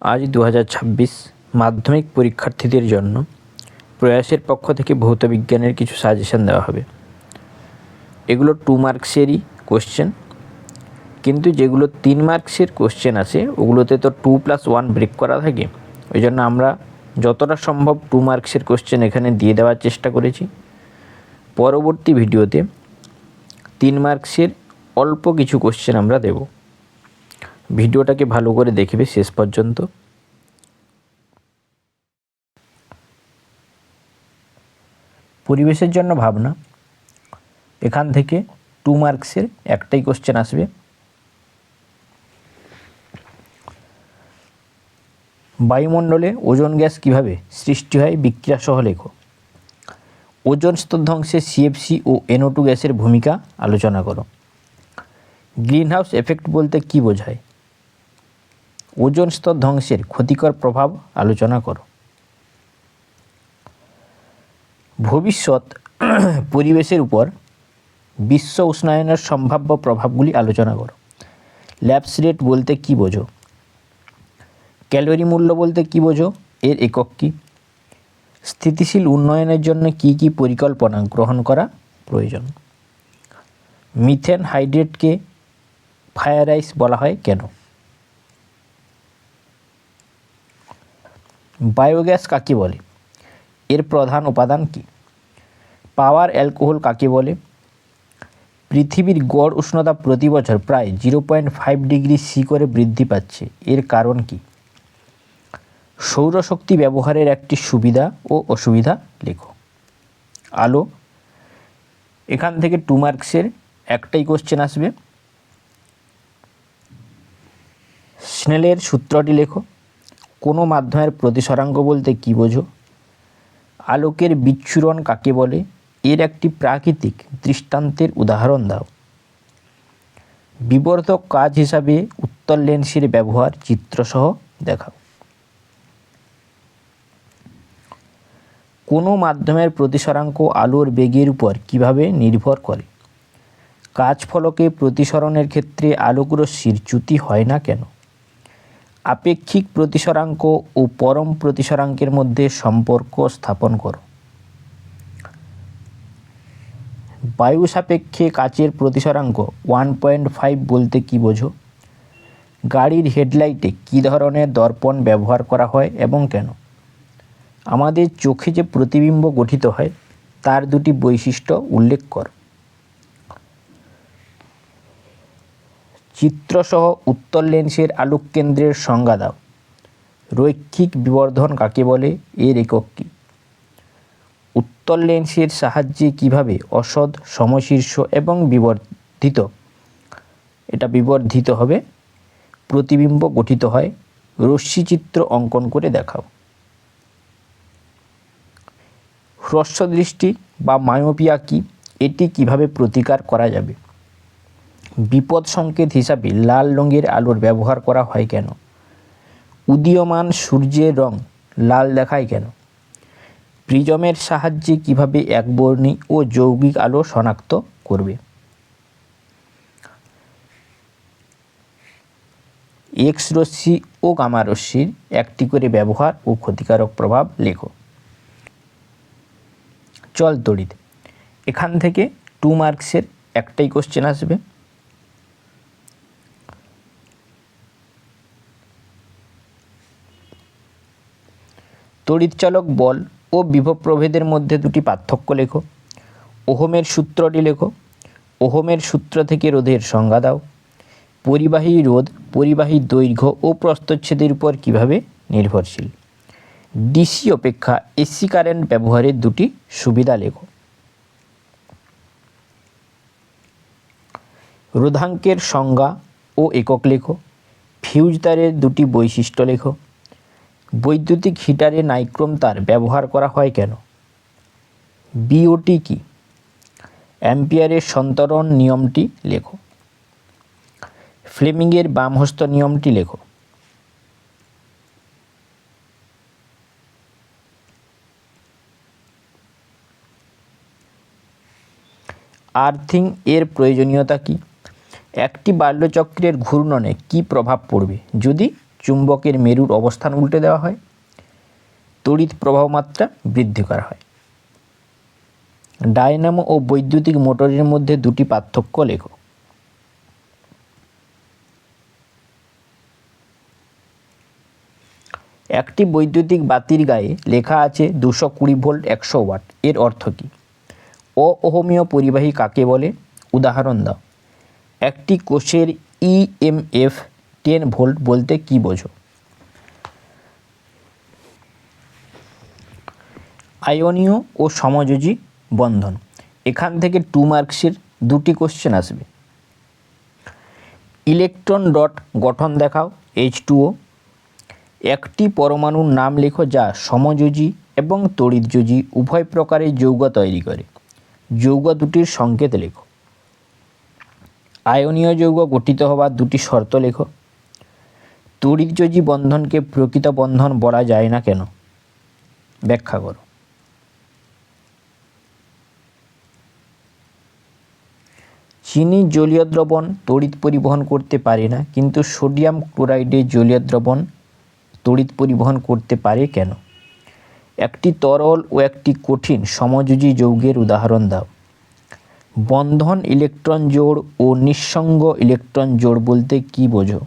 আজ 2026 মাধ্যমিক পরীক্ষার্থীদের জন্য প্রয়াসের পক্ষ থেকে ভৌত বিজ্ঞানের কিছু সাজেশন দেওয়া হবে। এগুলো 2 মার্কসেরই কোশ্চেন, কিন্তু যেগুলো 3 মার্কসের কোশ্চেন আছে ওগুলোতে তো 2+1 ব্রেক করা থাকে। ওই জন্য আমরা যতটা সম্ভব 2 মার্কসের কোশ্চেন এখানে দিয়ে দেওয়ার চেষ্টা করেছি। পরবর্তী ভিডিওতে 3 মার্কসের অল্প কিছু কোশ্চেন আমরা দেব। ভিডিওটাকে ভালো করে দেখবে শেষ পর্যন্ত। পরিবেশের জন্য ভাবনা, এখান থেকে 2 মার্কসের একটাই কোশ্চেন আসবে। বায়ুমণ্ডলে ওজোন গ্যাস কিভাবে সৃষ্টি হয় বিক্রিয়া সহ লেখো। ওজোন স্তর ধ্বংসে সিএফসি ও NO2 গ্যাসের ভূমিকা আলোচনা করো। গ্রিনহাউস এফেক্ট বলতে কী বোঝায়? ওজোন স্তর ধ্বংসের ক্ষতিকর প্রভাব আলোচনা করো। ভবিষ্যৎ পরিবেশের উপর বিশ্ব উষ্ণায়নের সম্ভাব্য প্রভাবগুলি আলোচনা করো। ল্যাপস রেট বলতে কী বোঝো? ক্যালোরি মূল্য বলতে কী বোঝো? এর একক কী? স্থিতিশীল উন্নয়নের জন্য কী কী পরিকল্পনা গ্রহণ করা প্রয়োজন? মিথেন হাইড্রেটকে ফায়ার আইস বলা হয় কেন? বায়োগ্যাস কাকে বলে? এর প্রধান উপাদান কী? পাওয়ার অ্যালকোহল কাকে বলে? পৃথিবীর গড় উষ্ণতা প্রতি বছর প্রায় 0.5 ডিগ্রি সি করে বৃদ্ধি পাচ্ছে, এর কারণ কী? সৌরশক্তি ব্যবহারের একটি সুবিধা ও অসুবিধা লেখো। আলো, এখান থেকে 2 মার্কসের একটাই কোশ্চেন আসবে। স্নেলের সূত্রটি লেখো। কোনো মাধ্যমের প্রতিসরাঙ্ক বলতে কী বোঝো? আলোকের বিচ্ছুরণ কাকে বলে? এর একটি প্রাকৃতিক দৃষ্টান্তের উদাহরণ দাও। বিবর্ধক কাজ হিসাবে উত্তল লেন্সের ব্যবহার চিত্রসহ দেখাও। কোনো মাধ্যমের প্রতিসরাঙ্ক আলোর বেগের উপর কিভাবে নির্ভর করে? কাচ ফলকে প্রতিসরণের ক্ষেত্রে আলোকরশ্মির চ্যুতি হয় না কেন? আপেক্ষিক প্রতিসরাঙ্ক ও পরম প্রতিসরাঙ্কের মধ্যে সম্পর্ক স্থাপন করো। বায়ু সাপেক্ষে কাচের প্রতিসরাঙ্ক 1.5 বলতে কী বোঝো? গাড়ির হেডলাইটে কী ধরনের দর্পণ ব্যবহার করা হয় এবং কেন? আমাদের চোখে যে প্রতিবিম্ব গঠিত হয় তার দুটি বৈশিষ্ট্য উল্লেখ কর। চিত্রসহ উত্তল লেন্সের আলোক কেন্দ্রের সংজ্ঞা দাও। রৈখিক বিবর্ধন কাকে বলে? এর একক কী? উত্তল লেন্সের সাহায্যে কিভাবে অসৎ, সমশীর্ষ এবং বিবর্ধিত হবে প্রতিবিম্ব গঠিত হয়? রশ্মিচিত্র অঙ্কন করে দেখাও। হ্রস্বদৃষ্টি বা মায়োপিয়া কী? এটি কিভাবে প্রতিকার করা যাবে? বিপদ সংকেত হিসাবে লাল রঙের আলোর ব্যবহার করা হয় কেন? উদীয়মান সূর্যের রং লাল দেখায় কেন? প্রিজমের সাহায্যে কিভাবে একবর্ণী ও যৌগিক আলো শনাক্ত করবে? এক্স রশ্মি ও গামা রশ্মির একটি করে ব্যবহার ও ক্ষতিকারক প্রভাব লেখো। চল তড়িৎ, এখান থেকে 2 মার্কসের একটাই কোশ্চেন আসবে। তড়িৎচালক বল ও বিভব প্রভেদের মধ্যে দুটি পার্থক্য লেখো। ওহমের সূত্রটি লেখো। ওহমের সূত্র থেকে রোধের সংজ্ঞা দাও। পরিবাহী রোধ পরিবাহী দৈর্ঘ্য ও প্রস্থচ্ছেদের উপর কিভাবে নির্ভরশীল? ডিসি অপেক্ষা এসি কারেন্ট ব্যবহারের দুটি সুবিধা লেখো। রোধাঙ্কের সংজ্ঞা ও একক লেখো। ফিউজ তারের দুটি বৈশিষ্ট্য লেখো। বৈদ্যুতিক হিটারে নাইক্রোম তার ব্যবহার করা হয় কেন? বিওটি কি? অ্যাম্পিয়ারের সন্তরণ নিয়মটি লেখো। ফ্লেমিংয়ের বামহস্ত নিয়মটি লেখো। আর্থিং এর প্রয়োজনীয়তা কী? একটি বাল্যচক্রের ঘূর্ণনে কী প্রভাব পড়বে যদি চুম্বকের মেরুর অবস্থান উল্টে দেওয়া হয়, তড়িৎ প্রবাহ মাত্রা বৃদ্ধি করা হয়। ডায়নামো ও বৈদ্যুতিক মোটরের মধ্যে দুটি পার্থক্য লেখো। একটি বৈদ্যুতিক বাতির গায়ে লেখা আছে 220 ভোল্ট 100 ওয়াট, এর অর্থ কী? অওহমীয় পরিবাহী কাকে বলে? উদাহরণ দাও। একটি কোষের ইএমএফ 10 ভোল্ট বলতে কী বোঝো? আয়নীয় ও সমযোজী বন্ধন। এখান থেকে 2 মার্কসের দুটি কোশ্চেন আসবে। ইলেকট্রন ডট গঠন দেখাও H2O। একটি পরমাণুর নাম লেখো যা সমযোজী এবং তড়িৎযোজী উভয় প্রকারের যৌগ তৈরি করে। যৌগ দুটির সংকেত লেখো। আয়নীয় যৌগ গঠিত হওয়ার দুটি শর্ত লেখো। তড়িৎযোজী বন্ধনকে প্রকৃত বন্ধন বলা যায় না কেন? ব্যাখ্যা করো। চিনি জলীয় দ্রবণ তড়িৎ পরিবহন করতে পারে না, কিন্তু সোডিয়াম ক্লোরাইডের জলীয় দ্রবণ তড়িৎ পরিবহন করতে পারে কেন? একটি তরল ও একটি কঠিন সমযোজী যৌগের উদাহরণ দাও। বন্ধন ইলেকট্রন জোড় ও নিঃসঙ্গ ইলেকট্রন জোড় বলতে কী বোঝো?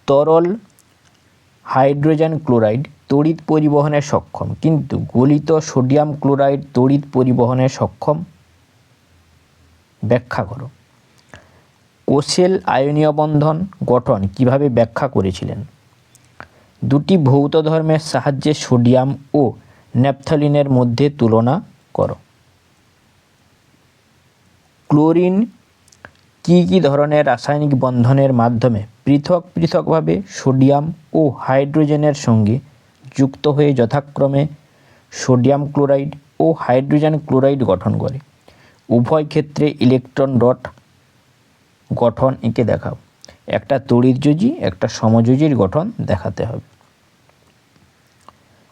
তরল হাইড্রোজেন ক্লোরাইড তড়িৎ পরিবহনে সক্ষম, কিন্তু গলিত সোডিয়াম ক্লোরাইড তড়িৎ পরিবহনে সক্ষম। ব্যাখ্যা করো। কোশেল আয়নীয় বন্ধন গঠন কিভাবে ব্যাখ্যা করেছিলেন? দুটি ভৌত ধর্মের সাহায্যে সোডিয়াম ও ন্যাপথলিনের মধ্যে তুলনা করো। ক্লোরিন কী কী ধরনের রাসায়নিক বন্ধনের মাধ্যমে পৃথক পৃথকভাবে সোডিয়াম ও হাইড্রোজেনের সঙ্গে যুক্ত হয়ে যথাক্রমে সোডিয়াম ক্লোরাইড ও হাইড্রোজেন ক্লোরাইড গঠন করে? উভয় ক্ষেত্রে ইলেকট্রন ডট গঠন এঁকে দেখাও। একটা তড়িৎযোজী একটা সমযোজীর গঠন দেখাতে হবে।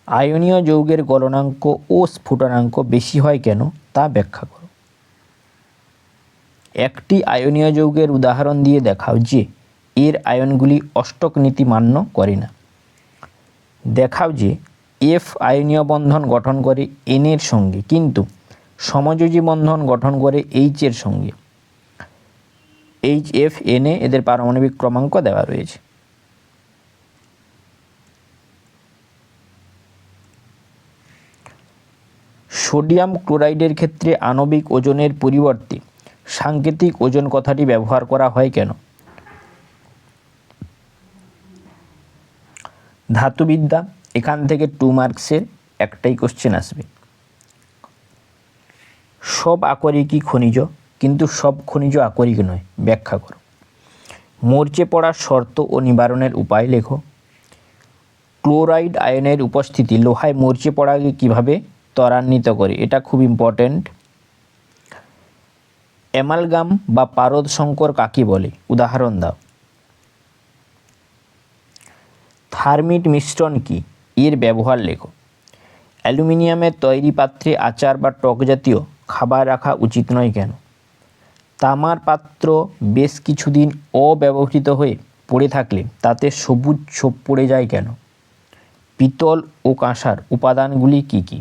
আয়নীয় যৌগের গলনাঙ্ক ও স্ফুটনাঙ্ক বেশি হয় কেন তা ব্যাখ্যা করো। একটি আয়নীয় যৌগের উদাহরণ দিয়ে দেখাও যে এর আয়নগুলি অষ্টক নীতি মান্য করে না। দেখাও যে এফ আয়নীয় বন্ধন গঠন করে এন এর সঙ্গে, কিন্তু সমযোজী বন্ধন গঠন করে এইচ এর সঙ্গে। এইচ এফ এন এ এদের পারমাণবিক ক্রমাঙ্ক দেওয়া রয়েছে। সোডিয়াম ক্লোরাইডের ক্ষেত্রে আণবিক ওজনের পরিবর্তে সাংকেতিক ওজন কথাটি ব্যবহার করা হয় কেন? ধাতুবিদ্যা। এখান থেকে 2 মার্কসের একটাই কোশ্চেন আসবে। সব আকরিকই খনিজ, কিন্তু সব খনিজ আকরিক নয়। ব্যাখ্যা করো। মরচে পড়ার শর্ত ও নিবারণের উপায় লেখো। ক্লোরাইড আয়নের উপস্থিতি লোহায় মরচে পড়াকে কীভাবে ত্বরান্বিত করে? এটা খুব ইম্পর্ট্যান্ট। অ্যামালগাম বা পারদ সংকর কাকে বলে? উদাহরণ দাও। থার্মিট মিশ্রণ কি? এর ব্যবহার লেখো। অ্যালুমিনিয়ামের তৈরি পাত্রে আচার বা টক জাতীয় খাবার রাখা উচিত নয় কেন? তামার পাত্র বেশ কিছুদিন অব্যবহৃত হয়ে পড়ে থাকলে তাতে সবুজ ছোপ পড়ে যায় কেন? পিতল ও কাঁসার উপাদানগুলি কি কি?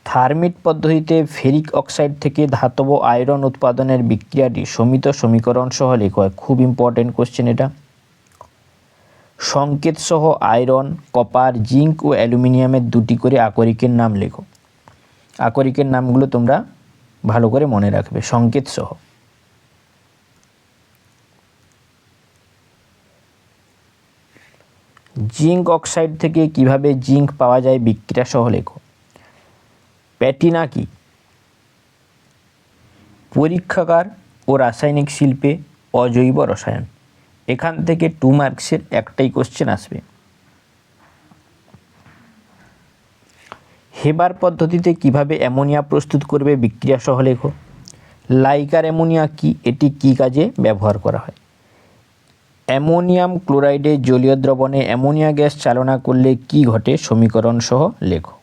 থার্মিট পদ্ধতিতে ফেরিক অক্সাইড থেকে ধাতব আয়রন উৎপাদনের বিক্রিয়াটি সমিত সমীকরণ সহ লেখা হয়। খুব ইম্পর্টেন্ট কোশ্চেন এটা। সংকেত সহ আয়রন, কপার, জিঙ্ক ও অ্যালুমিনিয়ামের দুটি করে আকরিকের নাম লেখো। আকরিকের নামগুলো তোমরা ভালো করে মনে রাখবে সংকেত সহ। জিঙ্ক অক্সাইড থেকে কিভাবে জিঙ্ক পাওয়া যায় বিক্রিয়া সহ লেখো। প্যাটিনা কি? পরীক্ষাগার ও রাসায়নিক শিল্পে অজৈব রসায়ন। এখান থেকে 2 মার্কসের একটাই কোশ্চেন আসবে। হেবার পদ্ধতিতে কিভাবে অ্যামোনিয়া প্রস্তুত করবে বিক্রিয়া সহ লেখো। লাইকার অ্যামোনিয়া কি? এটি কি কাজে ব্যবহার করা হয়? অ্যামোনিয়াম ক্লোরাইডের জলীয় দ্রবণে অ্যামোনিয়া গ্যাস চালনা করলে কি ঘটে? সমীকরণ সহ লেখো।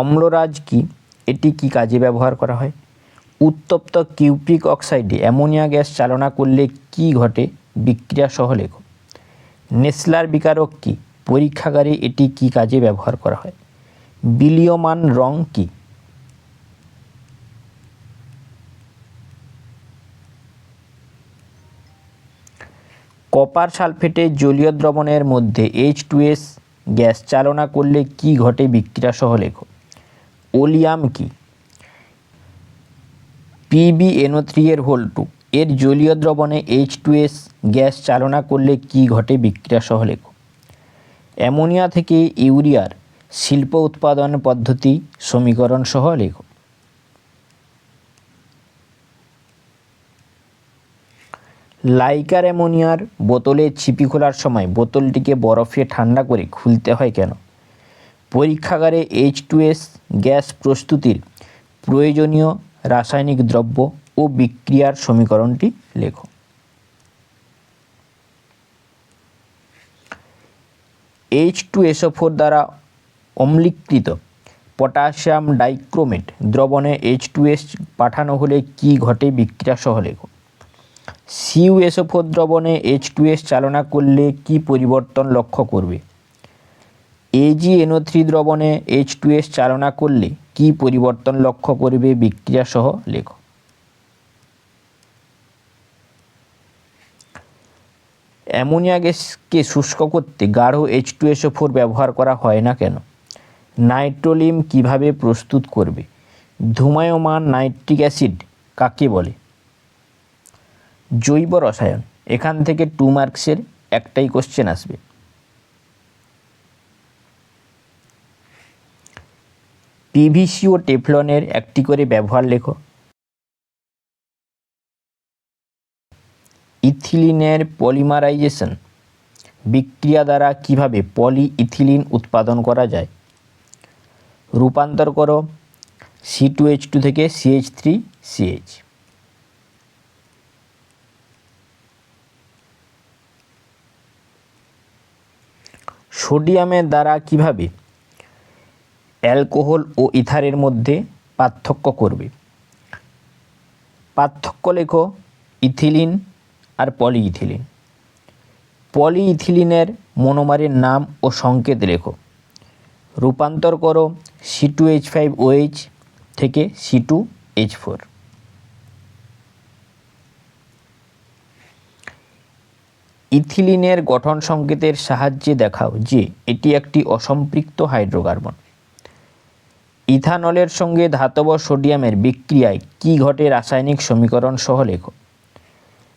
অম্লরাজ কি? এটি কি কাজে ব্যবহার করা হয়? উত্তপ্ত কিউপ্রিক অক্সাইডে অ্যামোনিয়া গ্যাস চালনা করলে কি ঘটে? বিক্রিয়া সহ লেখো। নেসলার বিকারক কি? পরীক্ষাগারে এটি কি কাজে ব্যবহার করা হয়? বিলীয়মান রং কি? কপার সালফেটে জলীয় দ্রবণের মধ্যে H2S গ্যাস চালনা করলে কি ঘটে? বিক্রিয়া সহ লেখো। ওলিয়াম কি? PbNO3 এর হোল 2 এর জলীয় দ্রবণে H2S গ্যাস চালনা করলে কি ঘটে? বিক্রিয়া সহ লেখো। অ্যামোনিয়া থেকে ইউরিয়ার শিল্প উৎপাদন পদ্ধতি সমীকরণ সহ লেখো। লাইকার অ্যামোনিয়ার বোতলে ছিপি খোলার সময় বোতলটিকে বরফে ঠান্ডা করে খুলতে হয় কেন? পরীক্ষাগারে H2S গ্যাস প্রস্তুতির প্রয়োজনীয় রাসায়নিক দ্রব্য ও বিক্রিয়ার সমীকরণটি লেখো। H2SO4 দ্বারা অম্লীকৃত পটাশিয়াম ডাইক্রোমেট দ্রবণে H2S পাঠানো হলে কি ঘটে? বিক্রিয়া সহ লেখো। CuSO4 দ্রবণে H2S চালনা করলে কি পরিবর্তন লক্ষ্য করবে? AgNO3 দ্রবণে H2S চালনা করলে কি পরিবর্তন লক্ষ্য করবে? বিক্রিয়া সহ লেখো। অ্যামোনিয়া গ্যাসকে শুষ্ক করতে গাঢ় H2SO4 ব্যবহার করা হয় না কেন? নাইট্রোলিম কিভাবে প্রস্তুত করবে? ধূমায়মান নাইট্রিক অ্যাসিড কাকে বলে? জৈব রসায়ন। এখান থেকে 2 মার্কসের একটাই কোশ্চেন আসবে। PVC ও টেফলনের একটি করে ব্যবহার লেখো। ইথিলিনের পলিমারাইজেশন বিক্রিয়া দ্বারা কিভাবে পলিইথিলিন উৎপাদন করা যায়? রূপান্তর করো C2H2 থেকে CH3CH। সোডিয়ামের দ্বারা কিভাবে অ্যালকোহল ও ইথারের মধ্যে পার্থক্য করবে? পার্থক্য লেখো ইথিলিন আর পলিইথিলিন। পলিইথিলিনের মনোমারের নাম ও সংকেত লেখো। রূপান্তর করো C2H5OH থেকে C2H4। ইথিলিনের গঠন সংকেতের সাহায্যে দেখাও যে এটি একটি অসম্পৃক্ত হাইড্রোকার্বন। ইথানলের সঙ্গে ধাতব সোডিয়ামের বিক্রিয়ায় কি ঘটে? রাসায়নিক সমীকরণ সহ লেখো।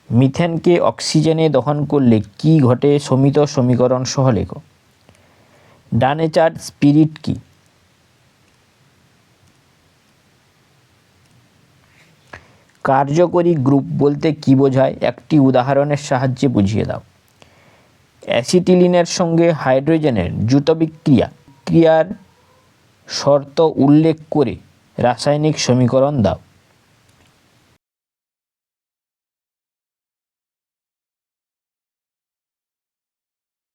মিথেনকে অক্সিজেনে দহন করলে কি ঘটে? সমিত সমীকরণ সহ লেখো। ডানেচার্ড স্পিরিট কি? কার্যকরী গ্রুপ বলতে কি বোঝায়? একটি উদাহরণের সাহায্যে বুঝিয়ে দাও। অ্যাসিটিলিনের সঙ্গে হাইড্রোজেনের দ্রুত বিক্রিয়ার শর্ত উল্লেখ করে রাসায়নিক সমীকরণ দাও।